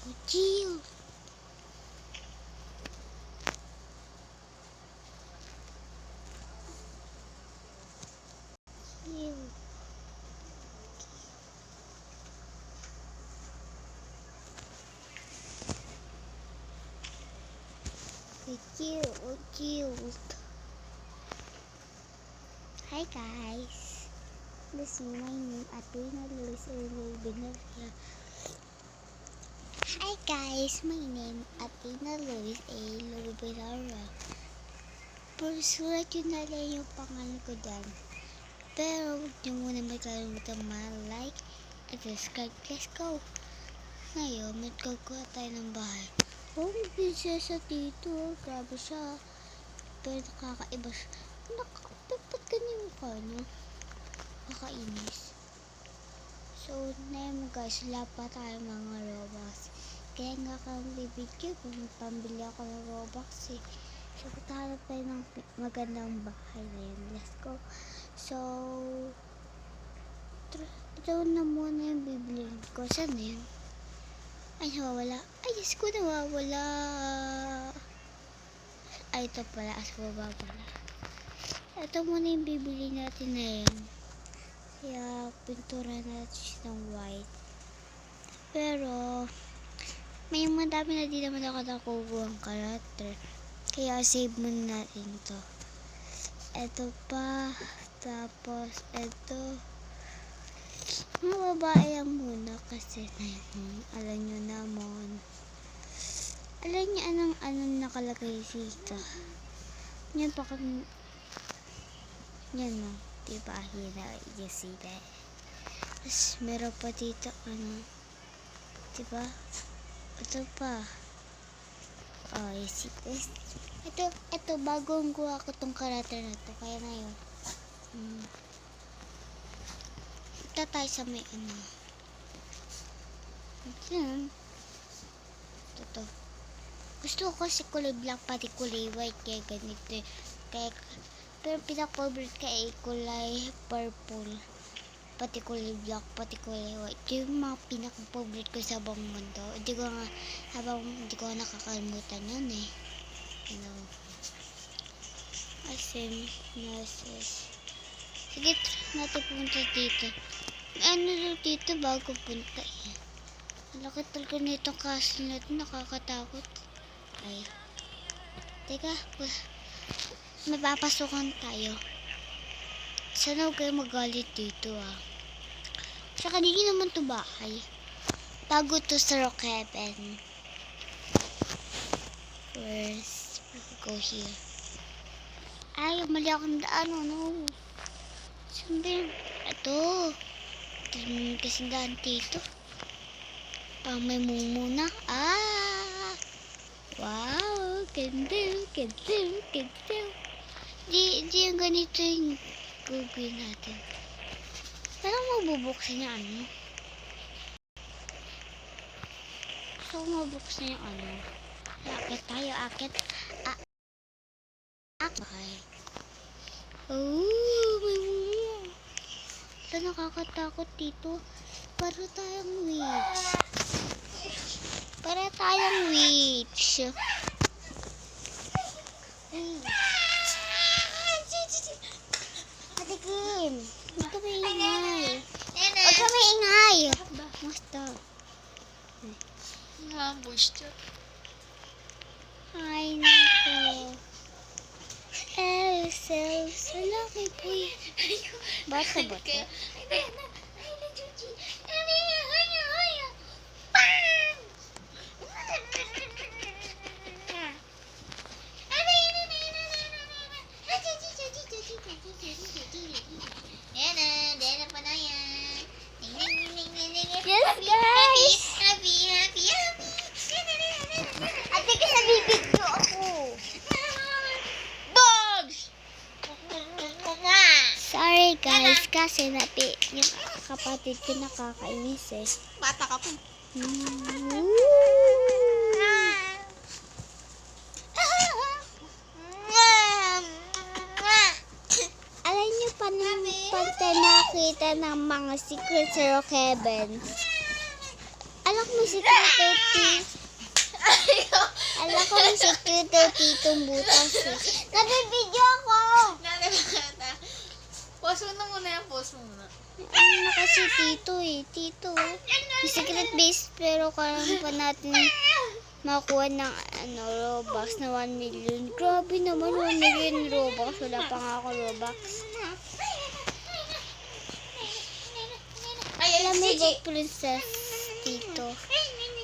Chill. Chill. Chill. Hi guys. This is my name Athena Luis Benaria. Hi guys, my name Athena Luis Benaria. Sulat yun na lang yung pangalan ko dyan. Pero huwag niyo muna magkalimutan like and subscribe. Let's go! Ngayon, magkagawa tayo ng bahay. Oh, prinsesa dito. Grabe siya. Pero nakakaiba siya. Ba't ganyan yung mukha niya? Nakainis. So, ngayon guys, wala pa tayo mga Robux. Kaya nga kami bibigyan kung pambili ako ng Robux eh. So, patahanap tayo ng magandang bahay na yun. Let's go. So, ito na muna yung bibiliin ko. Saan na yun? Ay, nawawala. Ay, yes ko, nawawala. Ay, ito pala. As baba pala. Ito muna yung bibili natin na yun. Kaya, pintura natin ng white. Pero, may madami na di naman ako nakukuha ang karakter. Kaya, save muna natin to. Ito pa. Tapos, ito. Mga babae lang muna kasi alam nyo naman. Alam nyo anong nakalagay dito. Yan pa kung yan no. Diba? You see that? Tapos meron pa dito diba? Ito pa. Oh, you see this? Ito bagong kuha ko tong karakter na to. Kaya na yun. Ito tayo sa may Ito. Gusto ko kasi kulay black pati kulay white. Kaya ganito. Pero pinaka-favorite ka ay kulay purple. Pati kulay black, pati kulay white. Yung mga pinaka-favorite ko sa buong mundo. Hindi ko nakakalimutan yun eh. Asim, nasis. Sige, natin punta dito. Dito bago punta eh. Malaki talaga nitong castle natin, nakakatakot. Ay. Teka, may papasukan tayo. Sana huwag kayo magalit dito ah. Saka hindi naman to bahay. Tago to sa Rock Heaven. First, go here. Ay, mali akong daan, no. Siyempre, ito. Kasing daan dito. Pang may mumuna. Ah! Wow! Ganda! Di yung ganito yung gugawin natin. Parang mabubuksan niya So, mabuksan yung Akit tayo, akit. Okay. Oh, may mumuna. Ito nakakatakot dito. Para tayong witch. Ate Kim, huwag ka maingay. Basta. Ambush siya. Ay, nako. Elsa, laki po yan. Bata ba ito? Yes, guys! Happy. Ate ka nabibigyo ako. Dogs! Sorry guys, kasi yung kapatid ko nakakainis eh. Bata ka po. Alam niyo pa nakita ng mga secret sa Rock Heaven. Alam mo may sikreto, Alam ko may sikreto, titong butas. Nabibidyo ako! Nalabata. Pause mo na muna yan. Pause mo muna. Ano na kasi tito eh. Tito. May secret base pero kailangan pa natin makuha ng Robux na 1 million. Grabe naman 1 million Robux. Wala pa nga ako Robux. Alam mo ba princess tito?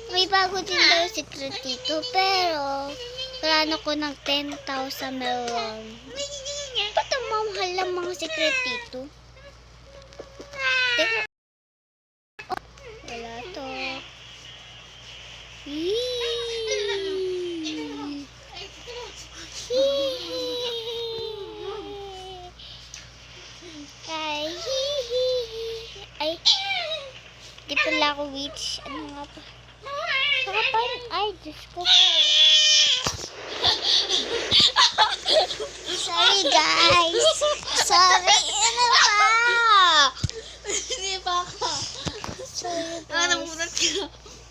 May bago din daw secret tito pero kailangan ko ng 10,000 melon. Ba't ang mamahal lang mga secret tito? Teka. Oh, wala to. Ay, di pala ako witch. Ano nga pa? Saka pa, ay, Diyos ko po. Sorry guys. Sorry, ano ba? Hindi pa ka. Sorry Ah, guys. namulat ka.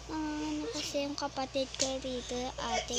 Ano kasi yung kapatid ko rito, ate.